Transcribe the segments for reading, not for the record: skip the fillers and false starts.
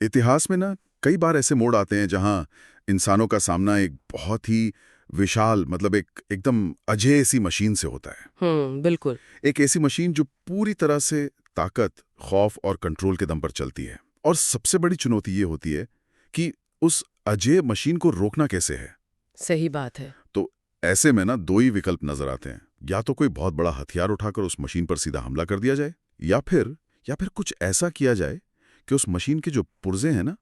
इतिहास में ना कई बार ऐसे मोड़ आते हैं जहां इंसानों का सामना एक बहुत ही विशाल मतलब एकदम अजेय सी मशीन से होता है। बिल्कुल। एक ऐसी मशीन जो पूरी तरह से ताकत, खौफ और कंट्रोल के दम पर चलती है। और सबसे बड़ी चुनौती ये होती है कि उस अजेय मशीन को रोकना कैसे है। सही बात है। तो ऐसे में ना दो ही विकल्प नजर आते हैं। या तो कोई बहुत बड़ा हथियार उठाकर उस मशीन पर सीधा हमला कर दिया जाए, या फिर कुछ ऐसा किया जाए कि उस मशीन के जो पुर्जे हैं ना,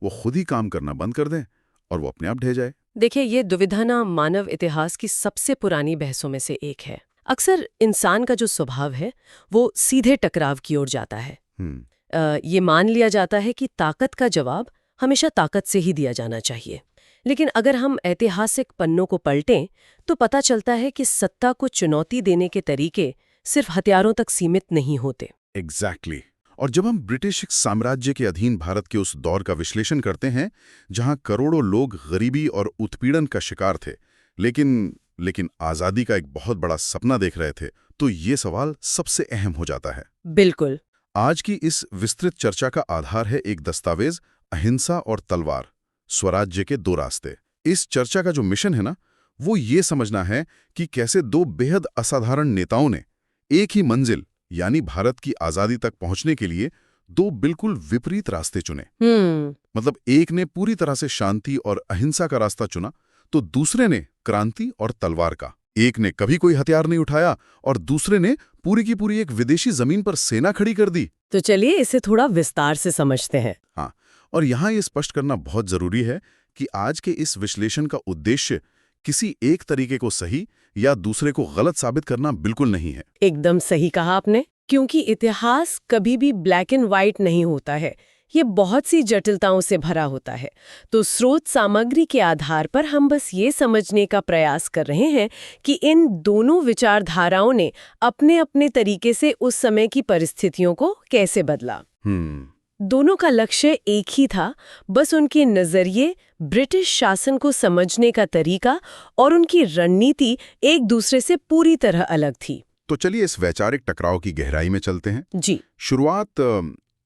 वो खुद ही काम करना बंद कर दें और वो अपने आप ढह जाए। देखिए, ये दुविधा ना मानव इतिहास की सबसे पुरानी बहसों में से एक है। अक्सर इंसान का जो स्वभाव है वो सीधे टकराव की ओर जाता है। ये मान लिया जाता है कि ताकत का जवाब हमेशा ताकत से ही दिया जाना चाहिए। लेकिन अगर हम ऐतिहासिक पन्नों को पलटें तो पता चलता है कि सत्ता को चुनौती देने के तरीके सिर्फ हथियारों तक सीमित नहीं होते। एग्जैक्टली। और जब हम ब्रिटिश साम्राज्य के अधीन भारत के उस दौर का विश्लेषण करते हैं जहां करोड़ों लोग गरीबी और उत्पीड़न का शिकार थे, लेकिन आजादी का एक बहुत बड़ा सपना देख रहे थे, तो ये सवाल सबसे अहम हो जाता है। बिल्कुल। आज की इस विस्तृत चर्चा का आधार है एक दस्तावेज, अहिंसा और तलवार, स्वराज्य के दो रास्ते। इस चर्चा का जो मिशन है ना, वो ये समझना है कि कैसे दो बेहद असाधारण नेताओं ने एक ही मंजिल यानी भारत की आजादी तक पहुंचने के लिए दो बिल्कुल विपरीत रास्ते चुने। मतलब एक ने पूरी तरह से शांति और अहिंसा का रास्ता चुना, तो दूसरे ने क्रांति और तलवार का। एक ने कभी कोई हथियार नहीं उठाया और दूसरे ने पूरी की पूरी एक विदेशी जमीन पर सेना खड़ी कर दी। तो चलिए इसे थोड़ा विस्तार से समझते हैं। हाँ, और यहाँ ये स्पष्ट करना बहुत जरूरी है कि आज के इस विश्लेषण का उद्देश्य किसी एक तरीके को सही या दूसरे को गलत साबित करना बिल्कुल नहीं है। एकदम सही कहा आपने, क्योंकि इतिहास कभी भी ब्लैक एंड व्हाइट नहीं होता है। ये बहुत सी जटिलताओं से भरा होता है। तो स्रोत सामग्री के आधार पर हम बस ये समझने का प्रयास कर रहे हैं कि इन दोनों विचारधाराओं ने अपने अपने तरीके से उस समय की परिस्थितियों को कैसे बदला। दोनों का लक्ष्य एक ही था, बस उनके नजरिए, ब्रिटिश शासन को समझने का तरीका और उनकी रणनीति एक दूसरे से पूरी तरह अलग थी। तो चलिए इस वैचारिक टकराव की गहराई में चलते हैं। जी। शुरुआत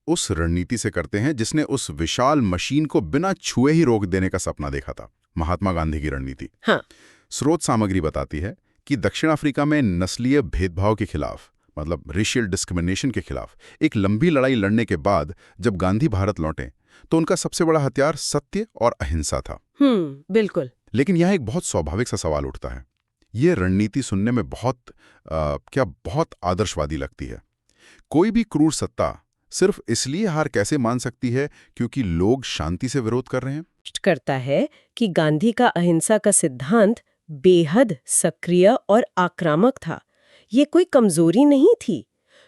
उस रणनीति से करते हैं जिसने उस विशाल मशीन को बिना छुए ही रोक देने का सपना देखा था, महात्मा गांधी की रणनीति। हाँ। स्रोत सामग्री बताती है कि दक्षिण अफ्रीका में नस्लीय भेदभाव के खिलाफ, मतलब रेशियल डिस्क्रिमिनेशन के खिलाफ एक लंबी लड़ाई लड़ने के बाद जब गांधी भारत लौटे तो उनका सबसे बड़ा हथियार सत्य और अहिंसा था। बिल्कुल। लेकिन यहाँ एक बहुत स्वाभाविक सा सवाल उठता है। ये रणनीति सुनने में बहुत आदर्शवादी लगती है। कोई भी क्रूर सत्ता सिर्फ इसलिए हार कैसे मान सकती है क्योंकि लोग शांति से विरोध कर रहे हैं? करता है कि गांधी का अहिंसा का सिद्धांत बेहद सक्रिय और आक्रामक था। ये कोई कमजोरी नहीं थी।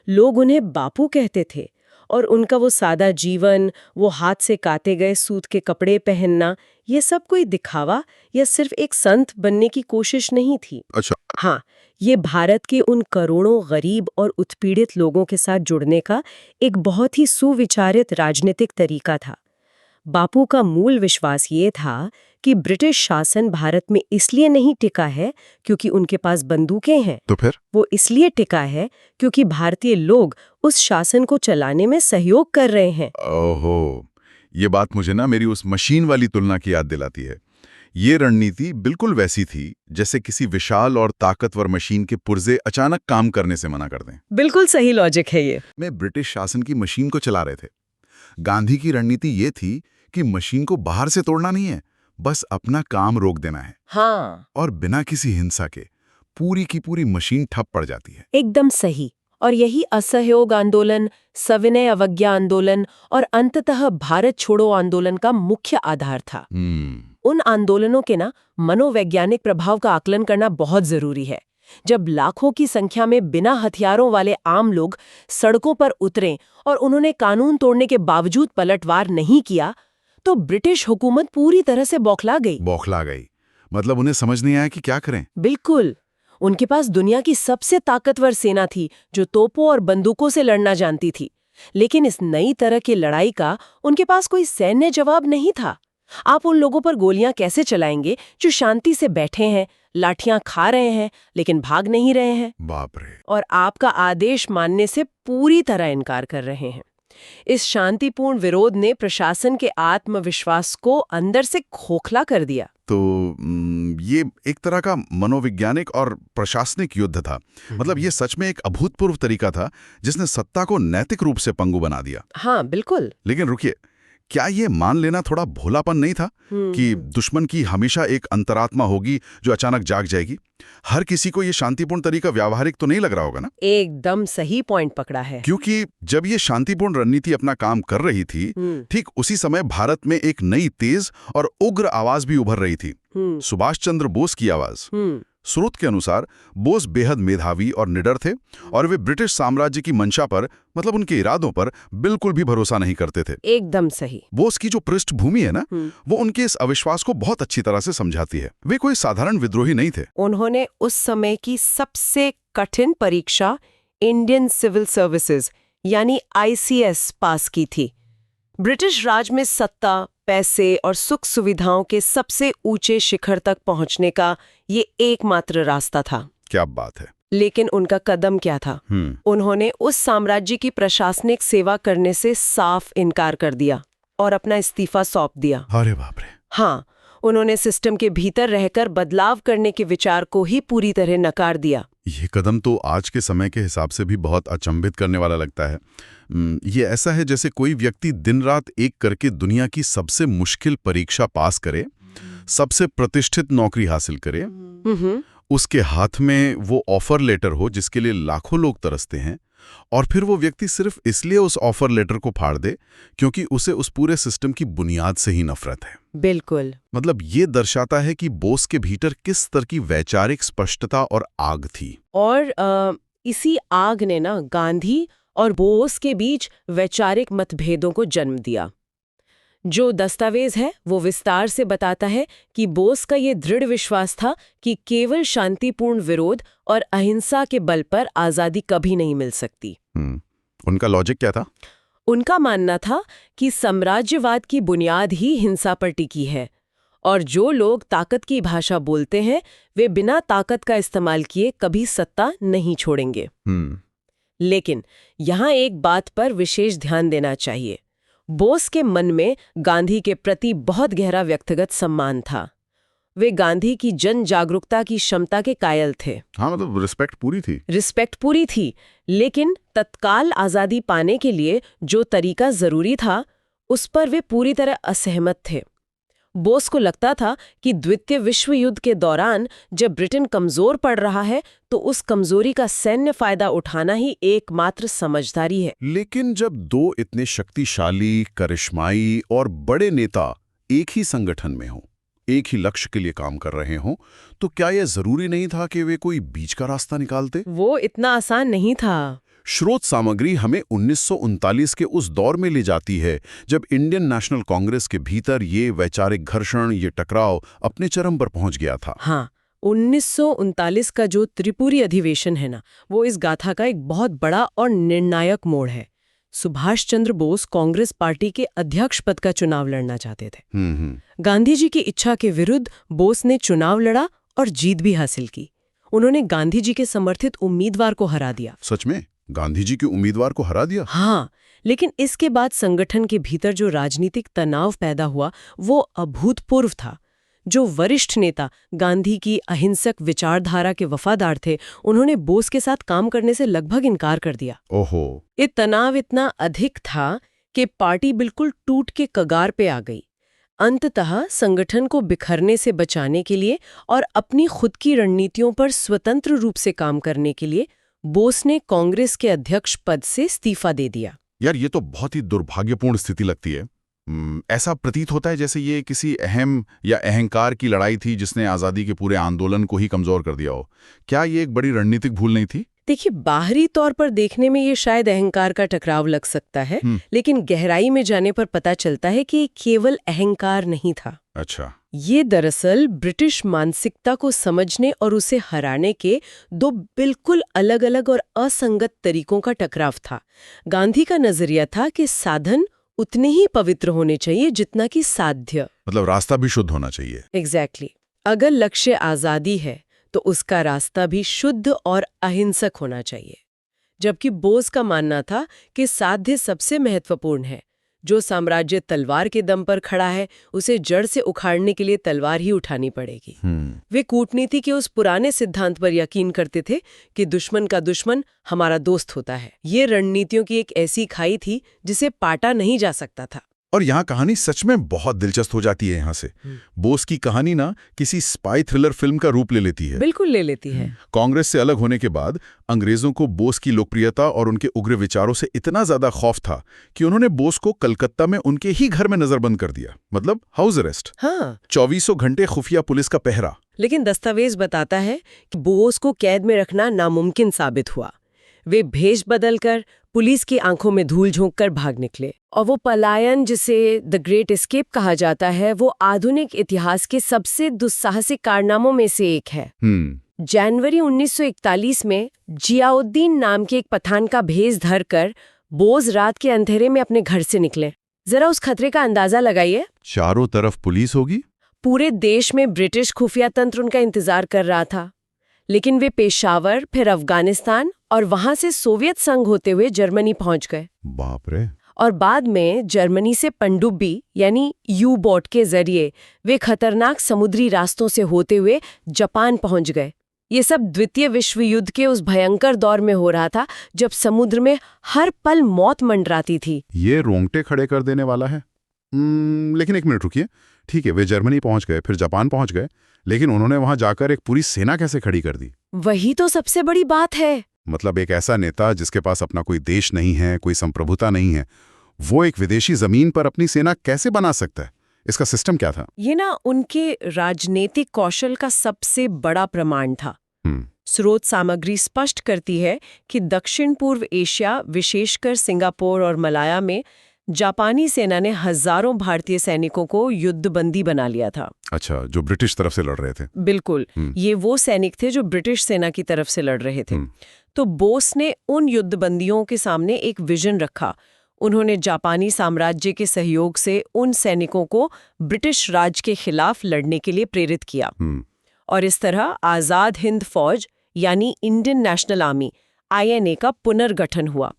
लोग उन्हें बापू कहते थे और उनका वो सादा जीवन, वो हाथ से काते गए सूत के कपड़े पहनना, ये सब कोई दिखावा या सिर्फ एक संत बनने की कोशिश नहीं थी। अच्छा। हाँ, ये भारत के उन करोड़ों गरीब और उत्पीड़ित लोगों के साथ जुड़ने का एक बहुत ही सुविचारित राजनीतिक तरीका था। बापू का मूल विश्वास ये था कि ब्रिटिश शासन भारत में इसलिए नहीं टिका है क्योंकि उनके पास बंदूकें हैं, तो फिर वो इसलिए टिका है क्योंकि भारतीय लोग उस शासन को चलाने में सहयोग कर रहे हैं। ओहो, ये बात मुझे ना मेरी उस मशीन वाली तुलना की याद दिलाती है। ये रणनीति बिल्कुल वैसी थी जैसे किसी विशाल और ताकतवर मशीन के पुर्जे अचानक काम करने से मना कर दें। बिल्कुल सही लॉजिक है ये। में ब्रिटिश शासन की मशीन को चला रहे थे। गांधी की रणनीति ये थी कि मशीन को बाहर से तोड़ना नहीं है, बस अपना काम रोक देना है। हाँ। और बिना किसी हिंसा के पूरी की पूरी मशीन ठप पड़ जाती है। एकदम सही। और यही असहयोग आंदोलन, सविनय अवज्ञा आंदोलन और अंततः भारत छोड़ो आंदोलन का मुख्य आधार था। उन आंदोलनों के मनोवैज्ञानिक प्रभाव का आकलन करना बहुत जरूरी है। जब लाखों की संख्या में बिना हथियारों वाले आम लोग सड़कों पर उतरे और उन्होंने कानून तोड़ने के बावजूद पलटवार नहीं किया, तो ब्रिटिश हुकूमत पूरी तरह से बौखला गई। मतलब उन्हें समझ नहीं आया कि क्या करें। बिल्कुल। उनके पास दुनिया की सबसे ताकतवर सेना थी जो तोपों और बंदूकों से लड़ना जानती थी, लेकिन इस नई तरह की लड़ाई का उनके पास कोई सैन्य जवाब नहीं था। आप उन लोगों पर गोलियां कैसे चलाएंगे जो शांति से बैठे हैं, लाठियां खा रहे हैं लेकिन भाग नहीं रहे हैं, बाप रे। और आपका आदेश मानने से पूरी तरह इनकार कर रहे हैं। इस शांतिपूर्ण विरोध ने प्रशासन के आत्मविश्वास को अंदर से खोखला कर दिया। तो ये एक तरह का मनोवैज्ञानिक और प्रशासनिक युद्ध था। मतलब ये सच में एक अभूतपूर्व तरीका था जिसने सत्ता को नैतिक रूप से पंगु बना दिया। हाँ, बिल्कुल। लेकिन रुकिए, क्या ये मान लेना थोड़ा भोलापन नहीं था कि दुश्मन की हमेशा एक अंतरात्मा होगी जो अचानक जाग जाएगी? हर किसी को ये शांतिपूर्ण तरीका व्यावहारिक तो नहीं लग रहा होगा ना? एकदम सही पॉइंट पकड़ा है। क्योंकि जब ये शांतिपूर्ण रणनीति अपना काम कर रही थी, ठीक उसी समय भारत में एक नई तेज और उग्र आवाज भी उभर रही थी, सुभाष चंद्र बोस की आवाज। स्रोत के अनुसार बोस बेहद मेधावी और निडर थे और वे ब्रिटिश साम्राज्य की मंशा पर, मतलब उनके इरादों पर बिल्कुल भी भरोसा नहीं करते थे। एकदम सही। बोस की जो पृष्ठभूमि है ना, वो उनके इस अविश्वास को बहुत अच्छी तरह से समझाती है। वे कोई साधारण विद्रोही नहीं थे। उन्होंने उस समय की सबसे कठिन परीक्षा इंडियन सिविल सर्विसेज यानी ICS पास की थी। ब्रिटिश राज में सत्ता, पैसे और सुख सुविधाओं के सबसे ऊंचे शिखर तक पहुंचने का ये एकमात्र रास्ता था। क्या बात है। लेकिन उनका कदम क्या था? उन्होंने उस साम्राज्य की प्रशासनिक सेवा करने से साफ इनकार कर दिया और अपना इस्तीफा सौंप दिया। अरे बाप रे। हाँ, उन्होंने सिस्टम के भीतर रहकर बदलाव करने के विचार को ही पूरी तरह नकार दिया। ये कदम तो आज के समय के हिसाब से भी बहुत अचंभित करने वाला लगता है। ये ऐसा है जैसे कोई व्यक्ति दिन रात एक करके दुनिया की सबसे मुश्किल परीक्षा पास करे, सबसे प्रतिष्ठित नौकरी हासिल करे, उसके हाथ में वो ऑफर लेटर हो जिसके लिए लाखों लोग तरसते हैं, और फिर वो व्यक्ति सिर्फ इसलिए उस ऑफर लेटर को फाड़ दे क्योंकि उसे उस पूरे सिस्टम की बुनियाद से ही नफरत है। बिल्कुल। मतलब ये दर्शाता है कि बोस के भीतर किस तरह की वैचारिक स्पष्टता और आग थी। और इसी आग ने ना गांधी और बोस के बीच वैचारिक मतभेदों को जन्म दिया। जो दस्तावेज है वो विस्तार से बताता है कि बोस का ये दृढ़ विश्वास था कि केवल शांतिपूर्ण विरोध और अहिंसा के बल पर आजादी कभी नहीं मिल सकती। उनका लॉजिक क्या था? उनका मानना था कि साम्राज्यवाद की बुनियाद ही हिंसा पर टिकी है और जो लोग ताकत की भाषा बोलते हैं वे बिना ताकत का इस्तेमाल किए कभी सत्ता नहीं छोड़ेंगे। लेकिन यहाँ एक बात पर विशेष ध्यान देना चाहिए। बोस के मन में गांधी के प्रति बहुत गहरा व्यक्तिगत सम्मान था। वे गांधी की जन जागरूकता की क्षमता के कायल थे। हाँ, मतलब रिस्पेक्ट पूरी थी, लेकिन तत्काल आजादी पाने के लिए जो तरीका जरूरी था उस पर वे पूरी तरह असहमत थे। बोस को लगता था कि द्वितीय विश्व युद्ध के दौरान जब ब्रिटेन कमजोर पड़ रहा है तो उस कमजोरी का सैन्य फायदा उठाना ही एकमात्र समझदारी है। लेकिन जब दो इतने शक्तिशाली, करिश्माई और बड़े नेता एक ही संगठन में हों, एक ही लक्ष्य के लिए काम कर रहे हों, तो क्या यह जरूरी नहीं था कि वे कोई बीच का रास्ता निकालते? वो इतना आसान नहीं था। स्रोत सामग्री हमें 1939 के उस दौर में ले जाती है जब इंडियन नेशनल कांग्रेस के भीतर ये वैचारिक घर्षण, ये टकराव अपने चरम पर पहुंच गया था। हाँ, 1939 का जो त्रिपुरी अधिवेशन है ना, वो इस गाथा का एक बहुत बड़ा और निर्णायक मोड़ है। सुभाष चंद्र बोस कांग्रेस पार्टी के अध्यक्ष पद का चुनाव लड़ना चाहते थे। गांधी जी की इच्छा के विरुद्ध बोस ने चुनाव लड़ा और जीत भी हासिल की। उन्होंने गांधी जी के समर्थित उम्मीदवार को हरा दिया। सच में? गांधी जी के उम्मीदवार को हरा दिया? हाँ, लेकिन इसके बाद संगठन के भीतर जो राजनीतिक तनाव पैदा हुआ वो अभूतपूर्व था। जो वरिष्ठ नेता गांधी की अहिंसक विचारधारा के वफादार थे, उन्होंने बोस के साथ काम करने से लगभग इनकार कर दिया। ओहो। ये तनाव इतना अधिक था कि पार्टी बिल्कुल टूट के कगार पे आ गई। अंततः संगठन को बिखरने से बचाने के लिए और अपनी खुद की रणनीतियों पर स्वतंत्र रूप से काम करने के लिए बोस ने कांग्रेस के अध्यक्ष पद से इस्तीफा दे दिया। यार, ये तो बहुत ही दुर्भाग्यपूर्ण स्थिति लगती है। ऐसा प्रतीत होता है जैसे ये किसी अहम या अहंकार की लड़ाई थी जिसने आज़ादी के पूरे आंदोलन को ही कमजोर कर दिया हो। क्या ये एक बड़ी रणनीतिक भूल नहीं थी? देखिए, बाहरी तौर पर देखने में ये शायद अहंकार का टकराव लग सकता है, लेकिन गहराई में जाने पर पता चलता है कि केवल अहंकार नहीं था। अच्छा। ये दरअसल ब्रिटिश मानसिकता को समझने और उसे हराने के दो बिल्कुल अलग-अलग और असंगत तरीकों का टकराव था। गांधी का नजरिया था कि साधन उतने ही पवित्र होने चाहिए जितना कि साध्य, मतलब रास्ता भी शुद्ध होना चाहिए। एग्जैक्टली। अगर लक्ष्य आजादी है तो उसका रास्ता भी शुद्ध और अहिंसक होना चाहिए। जबकि बोस का मानना था कि साध्य सबसे महत्वपूर्ण है। जो साम्राज्य तलवार के दम पर खड़ा है उसे जड़ से उखाड़ने के लिए तलवार ही उठानी पड़ेगी। वे कूटनीति के उस पुराने सिद्धांत पर यकीन करते थे कि दुश्मन का दुश्मन हमारा दोस्त होता है। ये रणनीतियों की एक ऐसी खाई थी जिसे पाटा नहीं जा सकता था। और यहाँ कहानी सच में बहुत दिलचस्प हो जाती है। यहाँ से बोस की कहानी ना किसी स्पाई थ्रिलर फिल्म का रूप ले लेती है। बिल्कुल ले लेती है। कांग्रेस से अलग होने के बाद अंग्रेजों को बोस की लोकप्रियता और उनके उग्र विचारों से इतना ज्यादा खौफ था कि उन्होंने बोस को कलकत्ता में उनके ही घर में नजरबंद कर दिया, मतलब हाउस अरेस्ट। हाँ, 24 घंटे खुफिया पुलिस का पहरा। लेकिन दस्तावेज बताता है कि बोस को कैद में रखना नामुमकिन साबित हुआ। वे भेष बदलकर पुलिस की आंखों में धूल झोंककर भाग निकले और वो पलायन, जिसे द ग्रेट एस्केप कहा जाता है, वो आधुनिक इतिहास के सबसे दुस्साहसिक कारनामों में से एक है। जनवरी 1941 में जियाउद्दीन नाम के एक पठान का भेष धरकर बोस रात के अंधेरे में अपने घर से निकले। जरा उस खतरे का अंदाजा लगाइए। चारों तरफ पुलिस होगी, पूरे देश में ब्रिटिश खुफिया तंत्र उनका इंतजार कर रहा था। लेकिन वे पेशावर, फिर अफगानिस्तान और वहां से सोवियत संघ होते हुए जर्मनी पहुंच गए। बाप रे। और बाद में जर्मनी से पनडुब्बी यानी यू बोट के जरिए वे खतरनाक समुद्री रास्तों से होते हुए जापान पहुंच गए। ये सब द्वितीय विश्व युद्ध के उस भयंकर दौर में हो रहा था जब समुद्र में हर पल मौत मंडराती थी। ये रोंगटे खड़े कर देने वाला है। लेकिन एक मिनट रुकिए। ठीक है, वे जर्मनी पहुंच गए, फिर जापान पहुंच गए, लेकिन उन्होंने वहां जाकर एक पूरी सेना कैसे खड़ी कर दी? वही तो सबसे बड़ी बात है। मतलब एक ऐसा नेता जिसके पास अपना कोई देश नहीं है, कोई संप्रभुता नहीं है, वो एक विदेशी जमीन पर अपनी सेना कैसे बना सकता है? इसका सिस्टम क्या था? ये ना उनके राजनीतिक कौशल का सबसे बड़ा प्रमाण था। स्रोत सामग्री स्पष्ट करती है कि दक्षिण पूर्व एशिया, विशेषकर सिंगापुर और मलाया में जापानी सेना ने हजारों भारतीय सैनिकों को युद्धबंदी बना लिया था। अच्छा, जो ब्रिटिश तरफ से लड़ रहे थे। बिल्कुल, ये वो सैनिक थे जो ब्रिटिश सेना की तरफ से लड़ रहे थे। तो बोस ने उन युद्धबंदियों के सामने एक विजन रखा। उन्होंने जापानी साम्राज्य के सहयोग से उन सैनिकों को ब्रिटिश राज के खिलाफ लड़ने के लिए प्रेरित किया। और इस तरह आजाद हिंद फौज यानी इंडियन नेशनल आर्मी INA का पुनर्गठन हुआ।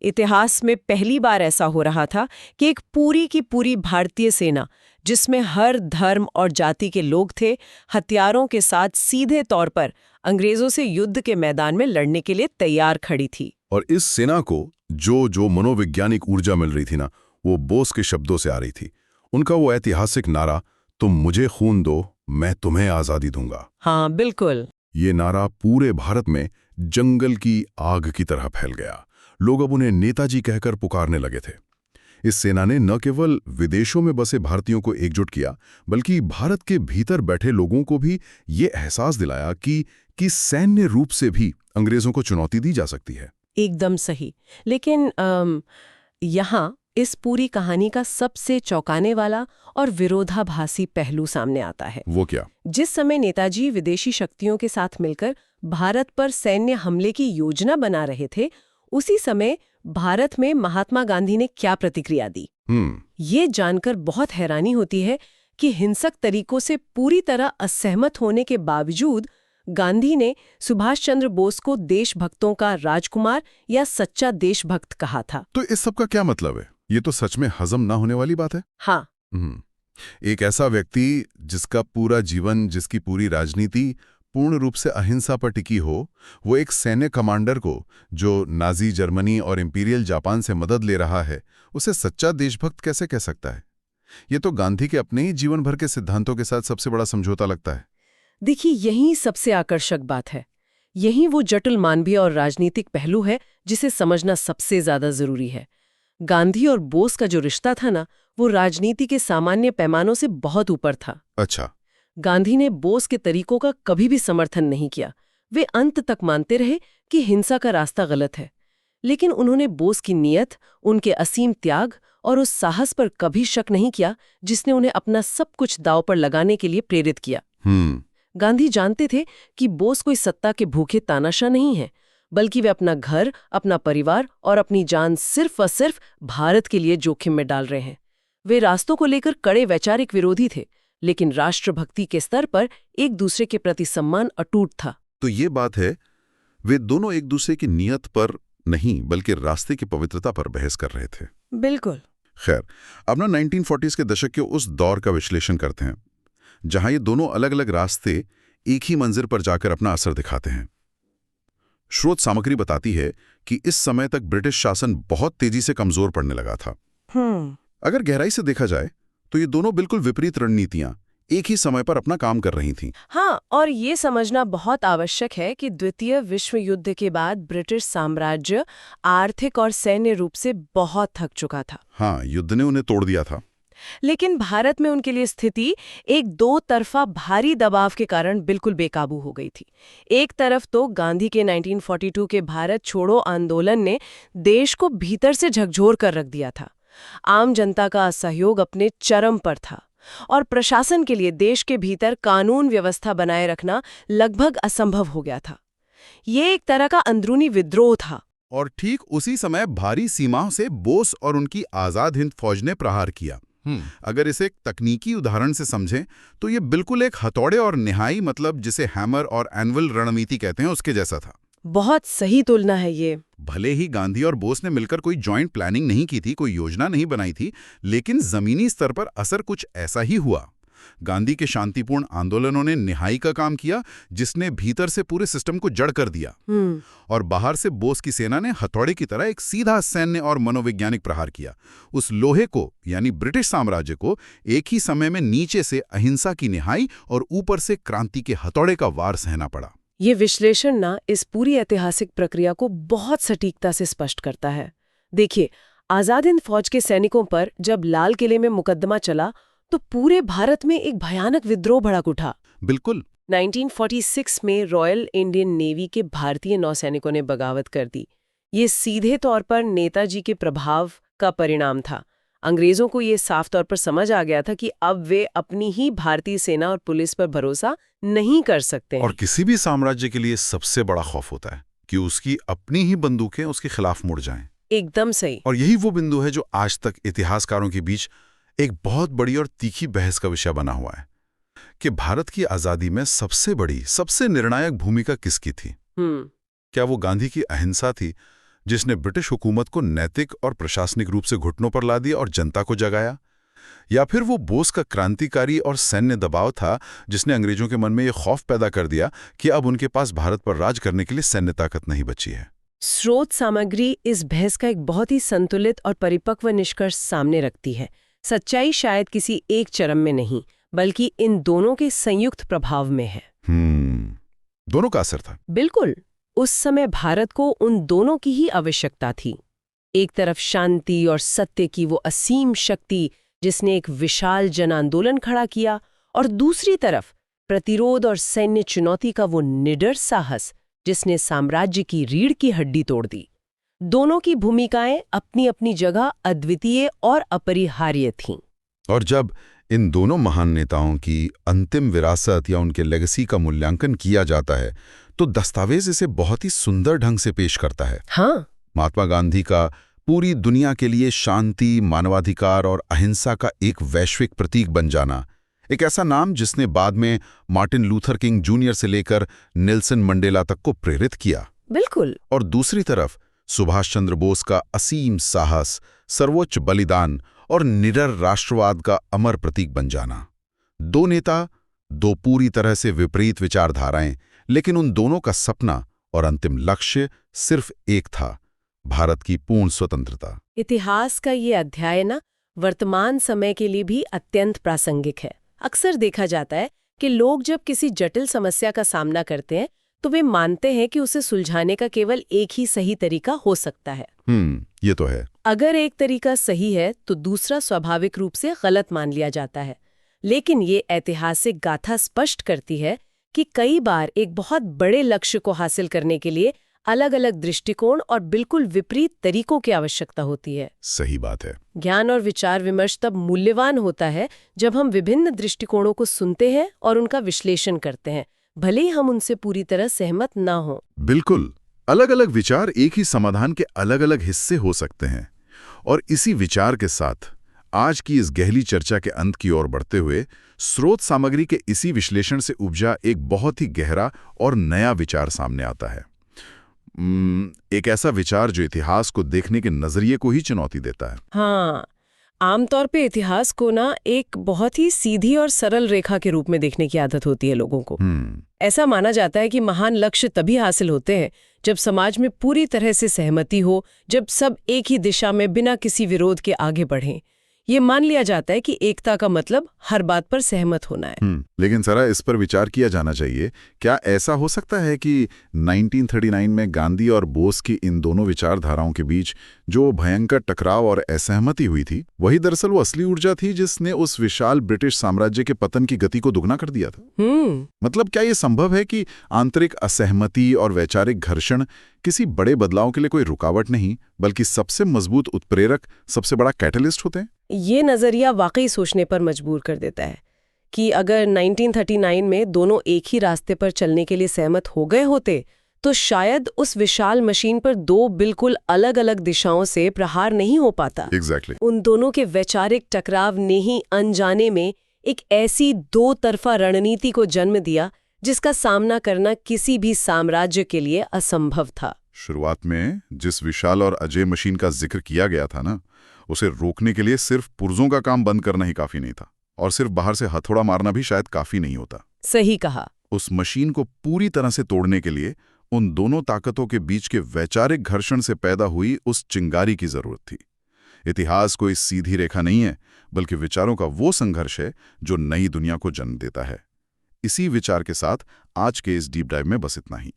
इतिहास में पहली बार ऐसा हो रहा था कि एक पूरी की पूरी भारतीय सेना, जिसमें हर धर्म और जाति के लोग थे, हथियारों के साथ सीधे तौर पर अंग्रेजों से युद्ध के मैदान में लड़ने के लिए तैयार खड़ी थी। और इस सेना को जो मनोवैज्ञानिक ऊर्जा मिल रही थी ना, वो बोस के शब्दों से आ रही थी। उनका वो ऐतिहासिक नारा, तुम मुझे खून दो, मैं तुम्हें आजादी दूंगा। हाँ, बिल्कुल। ये नारा पूरे भारत में जंगल की आग की तरह फैल गया। लोग अब उन्हें नेताजी कहकर पुकारने लगे थे। इस सेना ने न केवल विदेशों में बसे भारतीयों को एकजुट किया, बल्कि भारत के भीतर बैठे लोगों को भी ये एहसास दिलाया कि सैन्य रूप से भी अंग्रेजों को चुनौती दी जा सकती है। एकदम सही। लेकिन यहाँ इस पूरी कहानी का सबसे चौंकाने वाला और विरोधाभासी पहलू सामने आता है। वो क्या? जिस समय नेताजी विदेशी शक्तियों के साथ मिलकर भारत पर सैन्य हमले की योजना बना रहे थे, उसी समय भारत में महात्मा गांधी ने क्या प्रतिक्रिया दी। ये जानकर बहुत हैरानी होती है कि हिंसक तरीकों से पूरी तरह असहमत होने के बावजूद गांधी ने सुभाष चंद्र बोस को देशभक्तों का राजकुमार या सच्चा देशभक्त कहा था। तो इस सब का क्या मतलब है? ये तो सच में हजम ना होने वाली बात है। हाँ। एक ऐसा व्यक्ति जिसका पूरा जीवन, जिसकी पूरी राजनीति पूर्ण रूप से अहिंसा पर टिकी हो, वो एक सैन्य कमांडर को, जो नाजी जर्मनी और इंपीरियल जापान से मदद ले रहा है, उसे सच्चा देशभक्त कैसे कह सकता है? ये तो गांधी के अपने ही जीवन भर के सिद्धांतों के साथ सबसे बड़ा समझौता लगता है। देखिए, यही सबसे आकर्षक बात है। यही वो जटिल मानवीय और राजनीतिक पहलू है जिसे समझना सबसे ज्यादा जरूरी है। गांधी और बोस का जो रिश्ता था ना, वो राजनीति के सामान्य पैमानों से बहुत ऊपर था। अच्छा। गांधी ने बोस के तरीकों का कभी भी समर्थन नहीं किया। वे अंत तक मानते रहे कि हिंसा का रास्ता गलत है। लेकिन उन्होंने बोस की नीयत, उनके असीम त्याग और उस साहस पर कभी शक नहीं किया जिसने उन्हें अपना सब कुछ दांव पर लगाने के लिए प्रेरित किया। गांधी जानते थे कि बोस कोई सत्ता के भूखे तानाशाह नहीं है, बल्कि वे अपना घर, अपना परिवार और अपनी जान सिर्फ और सिर्फ भारत के लिए जोखिम में डाल रहे हैं। वे रास्तों को लेकर कड़े वैचारिक विरोधी थे, लेकिन राष्ट्रभक्ति के स्तर पर एक दूसरे के प्रति सम्मान अटूट था। तो ये बात है, वे दोनों एक दूसरे की नीयत पर नहीं, बल्कि रास्ते की पवित्रता पर बहस कर रहे थे। बिल्कुल। खैर, अब ना 1940s के दशक के उस दौर का विश्लेषण करते हैं जहां ये दोनों अलग अलग रास्ते एक ही मंजिल पर जाकर अपना असर दिखाते हैं। स्रोत सामग्री बताती है कि इस समय तक ब्रिटिश शासन बहुत तेजी से कमजोर पड़ने लगा था। अगर गहराई से देखा जाए तो ये दोनों बिल्कुल विपरीत रणनीतियां एक ही समय पर अपना काम कर रही थीं। हाँ, और ये समझना बहुत आवश्यक है कि द्वितीय विश्व युद्ध के बाद ब्रिटिश साम्राज्य आर्थिक और सैन्य रूप से बहुत थक चुका था। हाँ, युद्ध ने उन्हें तोड़ दिया था। लेकिन भारत में उनके लिए स्थिति एक दो तरफा भारी दबाव के कारण बिल्कुल बेकाबू हो गई थी। एक तरफ तो गांधी के 1942 के भारत छोड़ो आंदोलन ने देश को भीतर से झकझोर कर रख दिया था। आम जनता का असहयोग अपने चरम पर था और प्रशासन के लिए देश के भीतर कानून व्यवस्था बनाए रखना लगभग असंभव हो गया था। ये एक तरह का अंदरूनी विद्रोह था। और ठीक उसी समय भारी सीमाओं से बोस और उनकी आजाद हिंद फौज ने प्रहार किया। अगर इसे एक तकनीकी उदाहरण से समझें तो ये बिल्कुल एक हथौड़े और निहाई, मतलब जिसे हैमर और एनविल रणनीति कहते हैं, उसके जैसा था। बहुत सही तुलना है ये। भले ही गांधी और बोस ने मिलकर कोई जॉइंट प्लानिंग नहीं की थी, कोई योजना नहीं बनाई थी, लेकिन जमीनी स्तर पर असर कुछ ऐसा ही हुआ। गांधी के शांतिपूर्ण आंदोलनों ने निहाई का काम किया, जिसने भीतर से पूरे सिस्टम को जड़ कर दिया, और बाहर से बोस की सेना ने हथौड़े की तरह एक सीधा सैन्य और मनोवैज्ञानिक प्रहार किया। उस लोहे को, यानी ब्रिटिश साम्राज्य को, एक ही समय में नीचे से अहिंसा की निहाई और ऊपर से क्रांति के हथौड़े का वार सहना पड़ा। ये विश्लेषण ना इस पूरी ऐतिहासिक प्रक्रिया को बहुत सटीकता से स्पष्ट करता है। देखिए, आजाद हिंद फौज के सैनिकों पर जब लाल किले में मुकदमा चला तो पूरे भारत में एक भयानक विद्रोह भड़क उठा। बिल्कुल। 1946 में रॉयल इंडियन नेवी के भारतीय नौसैनिकों ने बगावत कर दी। ये सीधे तौर पर नेताजी के प्रभाव का परिणाम था। अंग्रेजों को ये साफ तौर पर समझ आ गया था कि अब वे अपनी ही भारतीय सेना और पुलिस पर भरोसा नहीं कर सकते हैं। और किसी भी साम्राज्य के लिए सबसे बड़ा खौफ होता है कि उसकी अपनी ही बंदूकें उसके खिलाफ मुड़ जाएं। एकदम सही। और यही वो बिंदु है जो आज तक इतिहासकारों के बीच एक बहुत बड़ी और तीखी बहस का विषय बना हुआ है कि भारत की आजादी में सबसे बड़ी, सबसे निर्णायक भूमिका किसकी थी। क्या वो गांधी की अहिंसा थी, जिसने ब्रिटिश हुकूमत को नैतिक और प्रशासनिक रूप से घुटनों पर ला दिया और जनता को जगाया, या फिर वो बोस का क्रांतिकारी और सैन्य दबाव था, जिसने अंग्रेजों के मन में ये खौफ पैदा कर दिया कि अब उनके पास भारत पर राज करने के लिए सैन्य ताकत नहीं बची है। स्रोत सामग्री इस बहस का एक बहुत ही संतुलित और परिपक्व निष्कर्ष सामने रखती है। सच्चाई शायद किसी एक चरम में नहीं, बल्कि इन दोनों के संयुक्त प्रभाव में है। दोनों का असर था। बिल्कुल। उस समय भारत को उन दोनों की ही आवश्यकता थी। एक तरफ शांति और सत्य की वो असीम शक्ति जिसने एक विशाल जन आंदोलन खड़ा किया, और दूसरी तरफ प्रतिरोध और सैन्य चुनौती का वो निडर साहस जिसने साम्राज्य की रीढ़ की हड्डी तोड़ दी। दोनों की भूमिकाएं अपनी अपनी जगह अद्वितीय और अपरिहार्य थीं। और जब इन दोनों महान नेताओं की अंतिम विरासत या उनके लेगेसी का मूल्यांकन किया जाता है तो दस्तावेज इसे बहुत ही सुंदर ढंग से पेश करता है। हाँ। महात्मा गांधी का पूरी दुनिया के लिए शांति, मानवाधिकार और अहिंसा का एक वैश्विक प्रतीक बन जाना, एक ऐसा नाम जिसने बाद में मार्टिन लूथर किंग जूनियर से लेकर नेल्सन मंडेला तक को प्रेरित किया। बिल्कुल। और दूसरी तरफ सुभाष चंद्र बोस का असीम साहस, सर्वोच्च बलिदान और निडर राष्ट्रवाद का अमर प्रतीक बन जाना। दो नेता, दो पूरी तरह से विपरीत विचारधाराएं, लेकिन उन दोनों का सपना और अंतिम लक्ष्य सिर्फ एक था, भारत की पूर्ण स्वतंत्रता। इतिहास का ये अध्याय ना वर्तमान समय के लिए भी अत्यंत प्रासंगिक है। अक्सर देखा जाता है कि लोग जब किसी जटिल समस्या का सामना करते हैं तो वे मानते हैं कि उसे सुलझाने का केवल एक ही सही तरीका हो सकता है। ये तो है। अगर एक तरीका सही है तो दूसरा स्वाभाविक रूप से गलत मान लिया जाता है। लेकिन ये ऐतिहासिक गाथा स्पष्ट करती है कि कई बार एक बहुत बड़े लक्ष्य को हासिल करने के लिए अलग अलग दृष्टिकोण और बिल्कुल विपरीत तरीकों की आवश्यकता होती है। सही बात है। ज्ञान और विचार विमर्श तब मूल्यवान होता है जब हम विभिन्न दृष्टिकोणों को सुनते हैं और उनका विश्लेषण करते हैं, भले ही हम उनसे पूरी तरह सहमत ना हो। बिल्कुल। अलग अलग विचार एक ही समाधान के अलग अलग हिस्से हो सकते हैं। और इसी विचार के साथ आज की इस गहरी चर्चा के अंत की ओर बढ़ते हुए स्रोत सामग्री के इसी विश्लेषण से उपजा एक बहुत ही गहरा और नया विचार सामने आता है। एक ऐसा विचार जो इतिहास को देखने के नजरिए को ही चुनौती देता है। हाँ, आमतौर पे इतिहास को ना एक बहुत ही सीधी और सरल रेखा के रूप में देखने की आदत होती है लोगों को। ऐसा माना जाता है कि महान लक्ष्य तभी हासिल होते हैं जब समाज में पूरी तरह से सहमति हो, जब सब एक ही दिशा में बिना किसी विरोध के आगे बढ़ें। ये मान लिया जाता है कि एकता का मतलब हर बात पर सहमत होना है। लेकिन जरा इस पर विचार किया जाना चाहिए, क्या ऐसा हो सकता है कि 1939 में गांधी और बोस की इन दोनों विचारधाराओं के बीच जो भयंकर टकराव और असहमति हुई थी, वही दरअसल वो असली ऊर्जा थी जिसने उस विशाल ब्रिटिश साम्राज्य के पतन की गति को दुगना कर दिया था? मतलब क्या ये संभव है कि आंतरिक असहमति और वैचारिक घर्षण किसी बड़े बदलाव के लिए कोई रुकावट नहीं, बल्कि सबसे मजबूत उत्प्रेरक, सबसे बड़ा कैटलिस्ट होते हैं? ये नजरिया वाकई सोचने पर मजबूर कर देता है कि अगर 1939 में दोनों एक ही रास्ते पर चलने के लिए सहमत हो गए होते, तो शायद उस विशाल मशीन पर दो बिल्कुल अलग-अलग दिशाओं से प्रहार नहीं हो पाता। Exactly. उन दोनों के वैचारिक टकराव ने ही अनजाने में एक ऐसी दो तरफा रणनीति को जन्म दिया जिसका सामना करना किसी भी साम्राज्य के लिए असंभव था। शुरुआत में जिस विशाल और अजय मशीन का जिक्र किया गया था ना, उसे रोकने के लिए सिर्फ पुर्जों का काम बंद करना ही काफी नहीं था, और सिर्फ बाहर से हथौड़ा मारना भी शायद काफी नहीं होता। सही कहा। उस मशीन को पूरी तरह से तोड़ने के लिए उन दोनों ताकतों के बीच के वैचारिक घर्षण से पैदा हुई उस चिंगारी की जरूरत थी। इतिहास कोई सीधी रेखा नहीं है, बल्कि विचारों का वो संघर्ष है जो नई दुनिया को जन्म देता है। इसी विचार के साथ आज के इस डीप डाइव में बस इतना ही।